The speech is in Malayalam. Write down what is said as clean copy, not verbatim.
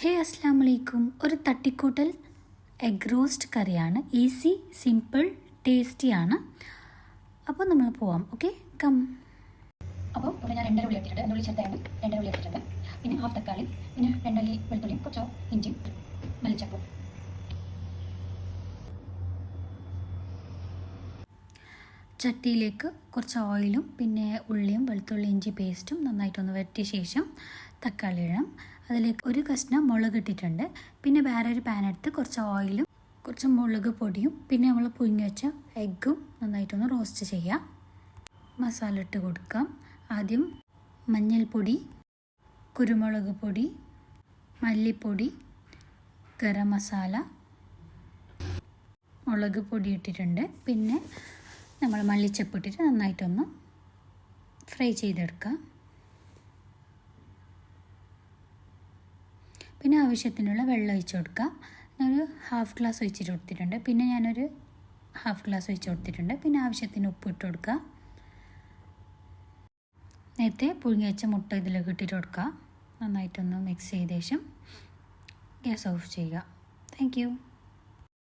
ഹേ അസ്സാം വലൈക്കും. ഒരു തട്ടിക്കൂട്ടൽ എഗ് റോസ്റ്റ് കറിയാണ്. ഈസി, സിമ്പിൾ, ടേസ്റ്റിയാണ്. അപ്പോൾ നമ്മൾ പോവാം. Okay, come. അപ്പോൾ ഇവിടെ ഞാൻ 2 ഉള്ളി എടുത്തിട്ടുണ്ട്. 2 ഉള്ളി ചെറുതായിട്ട് 2 ഉള്ളി എടുത്തിട്ടുണ്ട്. പിന്നെ ഹാഫ് തക്കാളി, പിന്നെ 2 അല്ലി വെളുത്തുള്ളിയും കുറച്ച് ഇഞ്ചിയും മല്ലിച്ചപ്പും. ചട്ടിയിലേക്ക് കുറച്ച് ഓയിലും പിന്നെ ഉള്ളിയും വെളുത്തുള്ളി ഇഞ്ചി പേസ്റ്റും നന്നായിട്ടൊന്ന് വരട്ടിയ ശേഷം തക്കാളി ഇടണം. അതിലേക്ക് ഒരു കഷ്ണം മുളക് ഇട്ടിട്ടുണ്ട്. പിന്നെ വേറെ ഒരു പാൻ എടുത്ത് കുറച്ച് ഓയിലും കുറച്ച് മുളക് പൊടിയും പിന്നെ നമ്മൾ പുഴുങ്ങി വെച്ച എഗ്ഗും നന്നായിട്ടൊന്ന് റോസ്റ്റ് ചെയ്യാം. മസാല ഇട്ട് കൊടുക്കാം. ആദ്യം മഞ്ഞൾപ്പൊടി, കുരുമുളക് പൊടി, മല്ലിപ്പൊടി, ഗരം മസാല, മുളക് പൊടി ഇട്ടിട്ടുണ്ട്. പിന്നെ നമ്മൾ മല്ലിച്ചപ്പ് ഇട്ടിട്ട് നന്നായിട്ടൊന്ന് ഫ്രൈ ചെയ്തെടുക്കാം. പിന്നെ ആവശ്യത്തിനുള്ള വെള്ളം ഒഴിച്ച് കൊടുക്കാം. ഞാനൊരു ഹാഫ് ഗ്ലാസ് ഒഴിച്ചിട്ട് കൊടുത്തിട്ടുണ്ട്. പിന്നെ ഞാനൊരു ഹാഫ് ഗ്ലാസ് ഒഴിച്ച് കൊടുത്തിട്ടുണ്ട്. പിന്നെ ആവശ്യത്തിന് ഉപ്പ് ഇട്ട് കൊടുക്കുക. നേരത്തെ പുഴുങ്ങി വെച്ച മുട്ട ഇതിലേക്ക് ഇട്ടിട്ട് കൊടുക്കുക. നന്നായിട്ടൊന്ന് മിക്സ് ചെയ്ത ശേഷം ഗ്യാസ് ഓഫ് ചെയ്യുക. Thank you.